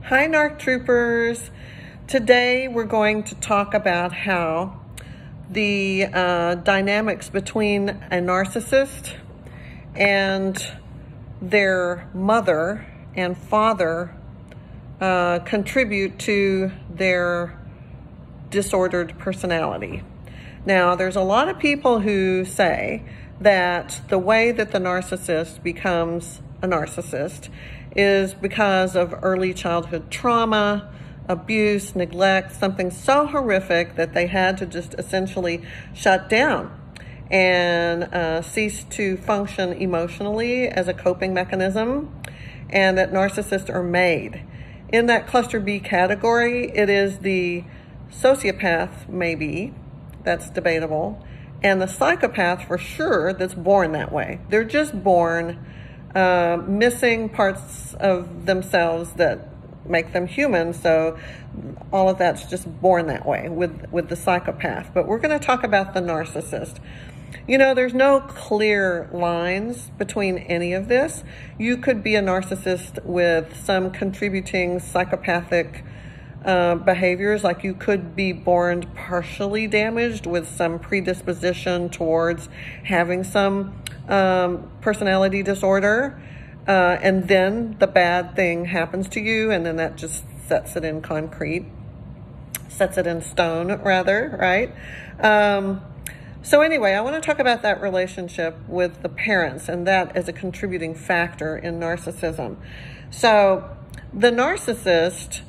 Hi, NARC troopers. Today we're going to talk about how the dynamics between a narcissist and their mother and father contribute to their disordered personality. Now, there's a lot of people who say that the way that the narcissist becomes a narcissist is because of early childhood trauma, abuse, neglect, something so horrific that they had to just essentially shut down and cease to function emotionally as a coping mechanism, and that narcissists are made. In that cluster B category, it is the sociopath, maybe, that's debatable, and the psychopath for sure that's born that way. They're just born missing parts of themselves that make them human, so all of that's just born that way with the psychopath. But we're going to talk about the narcissist. You know, there's no clear lines between any of this. You could be a narcissist with some contributing psychopathic behaviors, like you could be born partially damaged with some predisposition towards having some personality disorder, and then the bad thing happens to you, and then that just sets it in stone, rather, right? So anyway, I want to talk about that relationship with the parents, and that as a contributing factor in narcissism. So the narcissist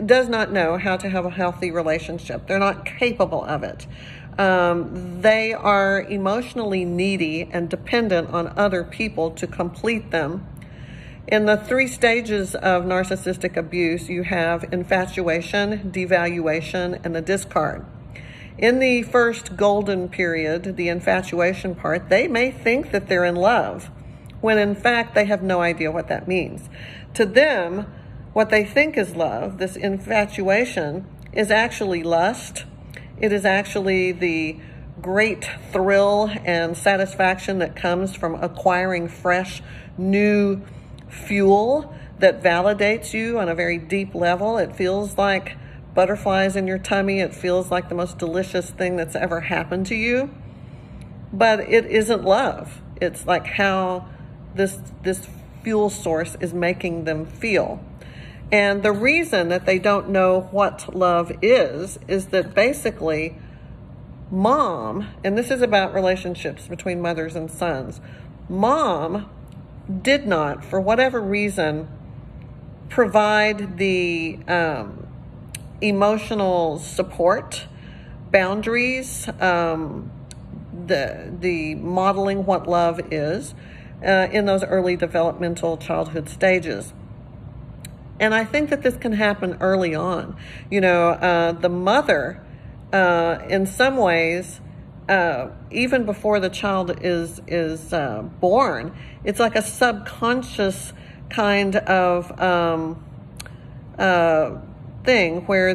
does not know how to have a healthy relationship. They're not capable of it. They are emotionally needy and dependent on other people to complete them. In the 3 stages of narcissistic abuse, you have infatuation, devaluation, and the discard. In the first golden period, the infatuation part, they may think that they're in love, when in fact they have no idea what that means. To them, what they think is love, this infatuation, is actually lust. It is actually the great thrill and satisfaction that comes from acquiring fresh, new fuel that validates you on a very deep level. It feels like butterflies in your tummy. It feels like the most delicious thing that's ever happened to you. But it isn't love. It's like how this fuel source is making them feel. And the reason that they don't know what love is that basically mom, and this is about relationships between mothers and sons, mom did not, for whatever reason, provide the emotional support, boundaries, the modeling what love is in those early developmental childhood stages. And I think that this can happen early on. You know, the mother, in some ways, even before the child is born, it's like a subconscious kind of thing where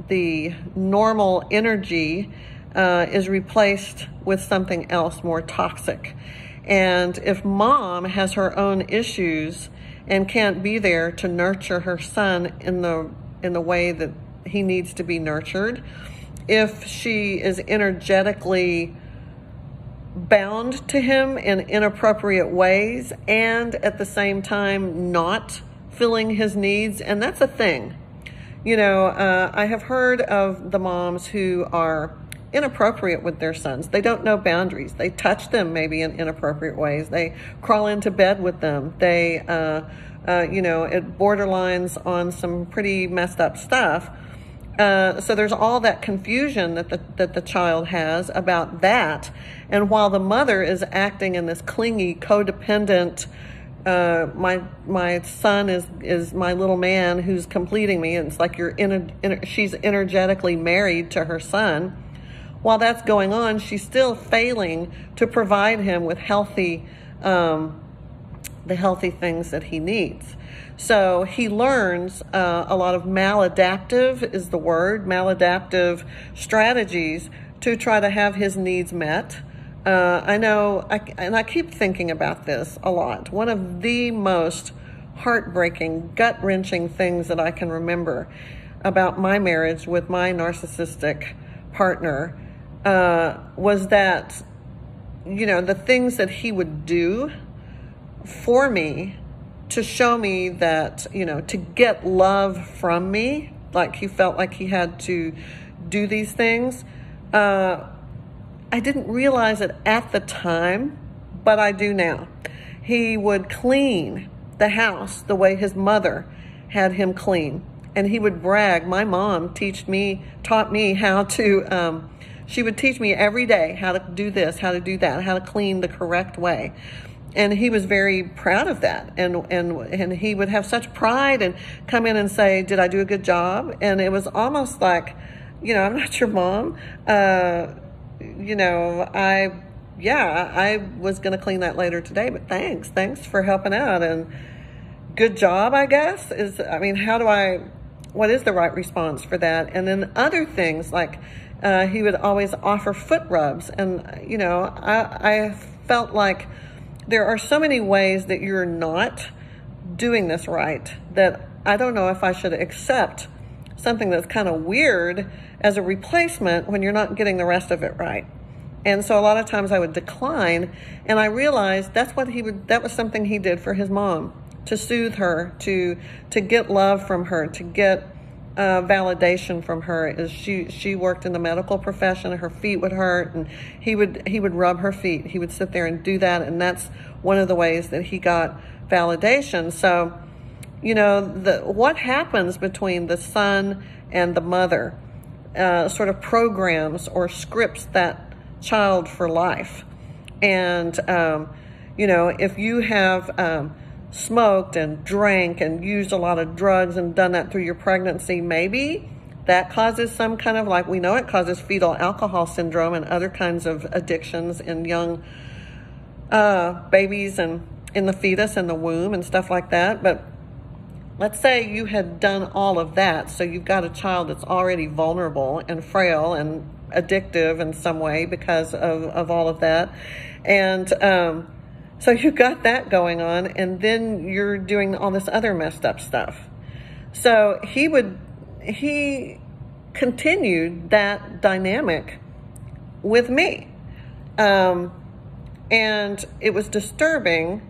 the normal energy is replaced with something else more toxic. And if mom has her own issues and can't be there to nurture her son in the way that he needs to be nurtured, if she is energetically bound to him in inappropriate ways and at the same time not filling his needs, and that's a thing. You know, I have heard of the moms who are inappropriate with their sons. They don't know boundaries. They touch them maybe in inappropriate ways. They crawl into bed with them. They, you know, it borderlines on some pretty messed up stuff. So there's all that confusion that the child has about that. And while the mother is acting in this clingy, codependent, my son is my little man who's completing me, and it's like she's energetically married to her son. While that's going on, she's still failing to provide him with the healthy things that he needs. So he learns a lot of maladaptive is the word, maladaptive strategies to try to have his needs met I know, and I keep thinking about this a lot. One of the most heartbreaking, gut-wrenching things that I can remember about my marriage with my narcissistic partner was that, the things that he would do for me to show me that, to get love from me, like he felt like he had to do these things. I didn't realize it at the time, but I do now. He would clean the house the way his mother had him clean. And he would brag. My mom taught me how to, she would teach me every day how to do this, how to do that, how to clean the correct way. And he was very proud of that. And he would have such pride and come in and say, did I do a good job? And it was almost like, I'm not your mom. I was going to clean that later today, but thanks for helping out. And good job, I guess, what is the right response for that? And then other things like, he would always offer foot rubs. And, I felt like there are so many ways that you're not doing this right that I don't know if I should accept something that's kind of weird as a replacement when you're not getting the rest of it right. And so a lot of times I would decline, and I realized that was something he did for his mom, to soothe her, to get love from her, to get validation from her. As she worked in the medical profession, her feet would hurt, and he would rub her feet. He would sit there and do that, and that's one of the ways that he got validation. So, what happens between the son and the mother sort of programs or scripts that child for life. And, if you have smoked and drank and used a lot of drugs and done that through your pregnancy, maybe that causes some kind of, we know it causes fetal alcohol syndrome and other kinds of addictions in young babies and in the fetus and the womb and stuff like that. But let's say you had done all of that, so you've got a child that's already vulnerable and frail and addictive in some way because of all of that. And so you've got that going on, and then you're doing all this other messed up stuff. So he continued that dynamic with me. And it was disturbing.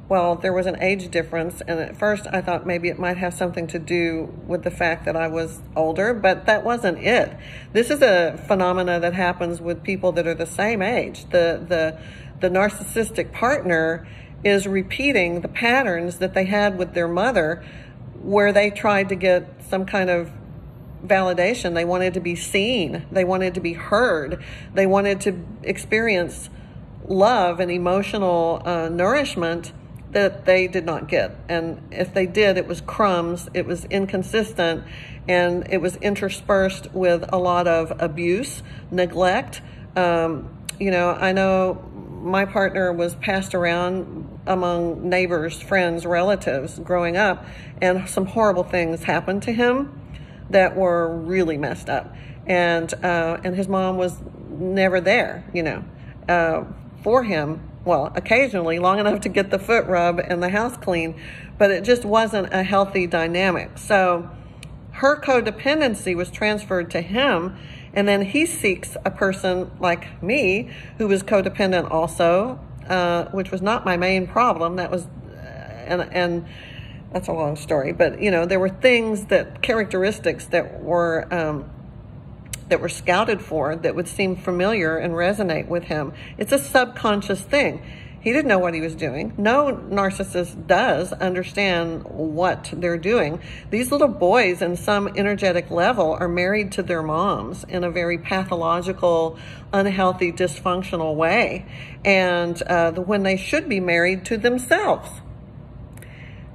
Well, there was an age difference, and at first I thought maybe it might have something to do with the fact that I was older, but that wasn't it. This is a phenomena that happens with people that are the same age. The narcissistic partner is repeating the patterns that they had with their mother, where they tried to get some kind of validation. They wanted to be seen. They wanted to be heard. They wanted to experience love and emotional nourishment that they did not get. And if they did, it was crumbs, it was inconsistent, and it was interspersed with a lot of abuse, neglect. I know my partner was passed around among neighbors, friends, relatives growing up, and some horrible things happened to him that were really messed up. And his mom was never there, for him. Well, occasionally, long enough to get the foot rub and the house clean, but it just wasn't a healthy dynamic. So her codependency was transferred to him, and then he seeks a person like me who was codependent also, which was not my main problem. That was, and that's a long story, but there were characteristics that were scouted for that would seem familiar and resonate with him. It's a subconscious thing. He didn't know what he was doing. No narcissist does understand what they're doing. These little boys, in some energetic level, are married to their moms in a very pathological, unhealthy, dysfunctional way, and when they should be married to themselves.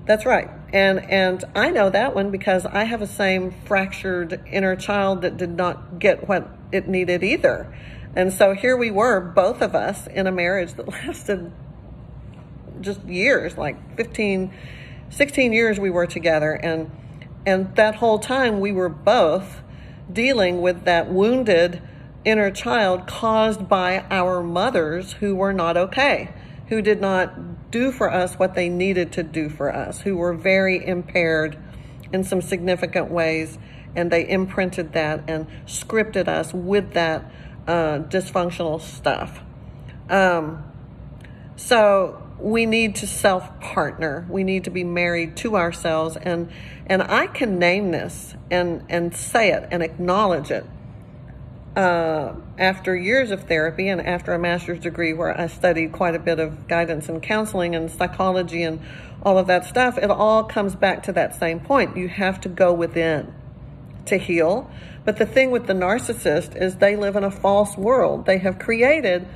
That's right. And I know that one because I have the same fractured inner child that did not get what it needed either. And so here we were, both of us, in a marriage that lasted just years, like 16 years we were together. And that whole time we were both dealing with that wounded inner child caused by our mothers who were not okay, who did not do for us what they needed to do for us, who were very impaired in some significant ways, and they imprinted that and scripted us with that dysfunctional stuff. So we need to self-partner. We need to be married to ourselves, and I can name this and say it and acknowledge it. After years of therapy and after a master's degree where I studied quite a bit of guidance and counseling and psychology and all of that stuff, it all comes back to that same point. You have to go within to heal. But the thing with the narcissist is they live in a false world. They have created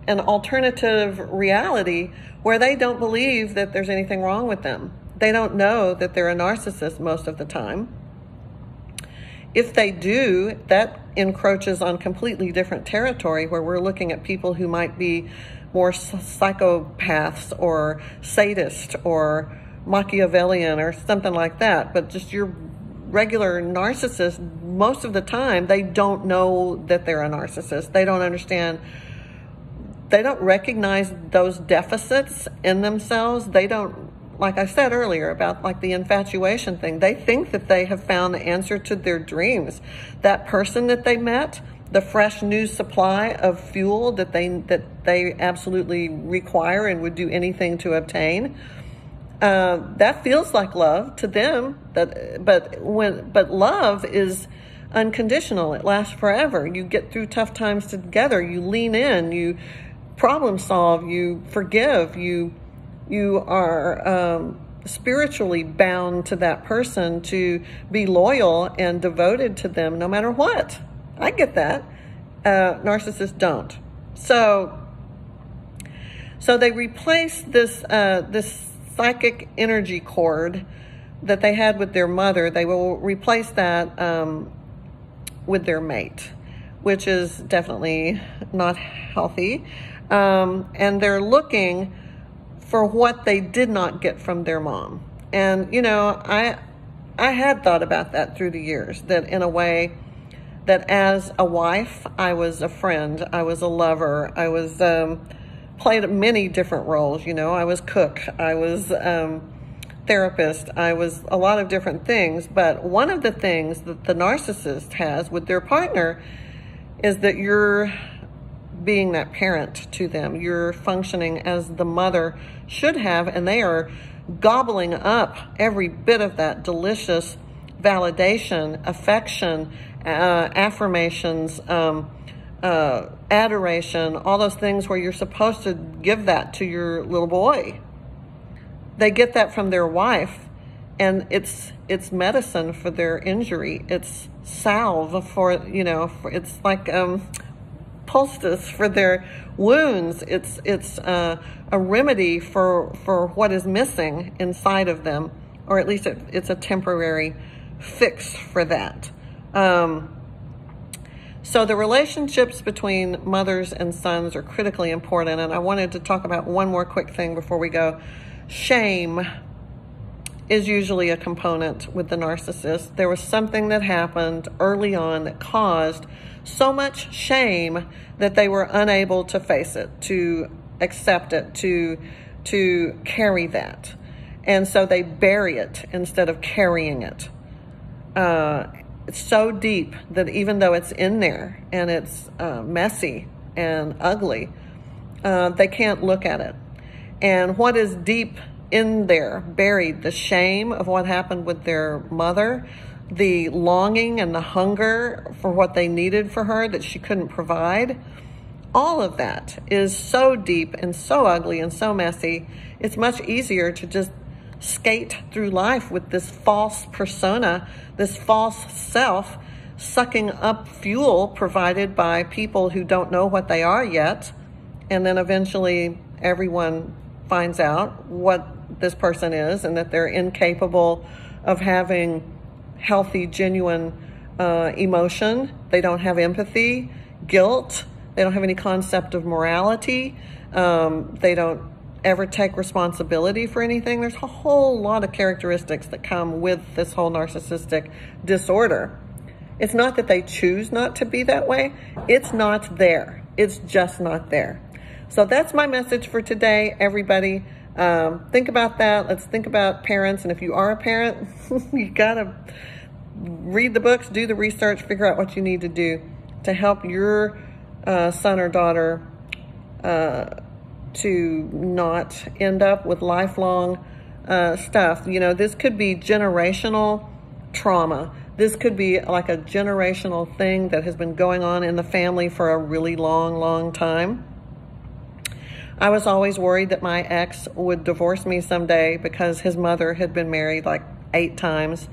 an alternative reality where they don't believe that there's anything wrong with them. They don't know that they're a narcissist most of the time. If they do, that encroaches on completely different territory where we're looking at people who might be more psychopaths or sadist or Machiavellian or something like that. But just your regular narcissist, most of the time, they don't know that they're a narcissist. They don't understand. They don't recognize those deficits in themselves. They don't, like I said earlier about like the infatuation thing, they think that they have found the answer to their dreams. That person that they met, the fresh new supply of fuel that they absolutely require and would do anything to obtain, that feels like love to them. But love is unconditional. It lasts forever. You get through tough times together. You lean in. You problem solve. You forgive. You are spiritually bound to that person to be loyal and devoted to them no matter what. I get that. Narcissists don't. So they replace this psychic energy cord that they had with their mother. They will replace that with their mate, which is definitely not healthy. And they're looking for what they did not get from their mom. And, you know, I had thought about that through the years, that in a way that as a wife, I was a friend, I was a lover, I was played many different roles. You know, I was cook, I was therapist, I was a lot of different things. But one of the things that the narcissist has with their partner is that you're being that parent to them. You're functioning as the mother should have, and they are gobbling up every bit of that delicious validation, affection, affirmations, adoration, all those things where you're supposed to give that to your little boy. They get that from their wife, and it's medicine for their injury. It's salve for, you know, it's like poultice for their wounds. It's a remedy for what is missing inside of them, or at least it's a temporary fix for that. So the relationships between mothers and sons are critically important, and I wanted to talk about one more quick thing before we go. Shame is usually a component with the narcissist. There was something that happened early on that caused so much shame that they were unable to face it, to accept it, to carry that. And so they bury it instead of carrying it. It's so deep that even though it's in there and it's messy and ugly, they can't look at it. And what is deep in there, buried, the shame of what happened with their mother, the longing and the hunger for what they needed for her that she couldn't provide, all of that is so deep and so ugly and so messy. It's much easier to just skate through life with this false persona, this false self, sucking up fuel provided by people who don't know what they are yet. And then eventually everyone finds out what this person is and that they're incapable of having healthy, genuine emotion. They don't have empathy, guilt. They don't have any concept of morality. They don't ever take responsibility for anything. There's a whole lot of characteristics that come with this whole narcissistic disorder. It's not that they choose not to be that way. It's not there. It's just not there. So that's my message for today, everybody. Think about that. Let's think about parents. And if you are a parent, you got to read the books, do the research, figure out what you need to do to help your son or daughter to not end up with lifelong stuff. You know, this could be generational trauma. This could be like a generational thing that has been going on in the family for a really long, long time. I was always worried that my ex would divorce me someday because his mother had been married like 8 times.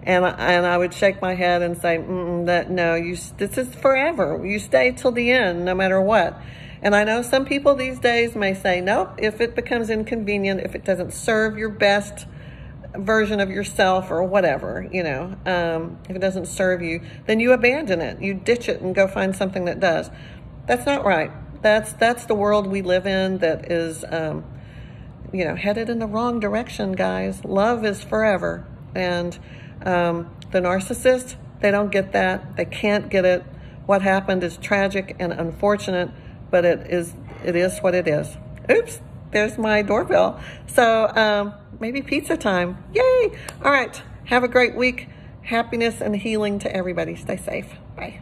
And I would shake my head and say, this is forever. You stay till the end, no matter what. And I know some people these days may say, nope, if it becomes inconvenient, if it doesn't serve your best version of yourself or whatever, you know, if it doesn't serve you, then you abandon it. You ditch it and go find something that does. That's not right. That's the world we live in that is, you know, headed in the wrong direction, guys. Love is forever. And the narcissist, they don't get that. They can't get it. What happened is tragic and unfortunate, but it is what it is. Oops, there's my doorbell. So maybe pizza time. Yay! All right, have a great week. Happiness and healing to everybody. Stay safe. Bye.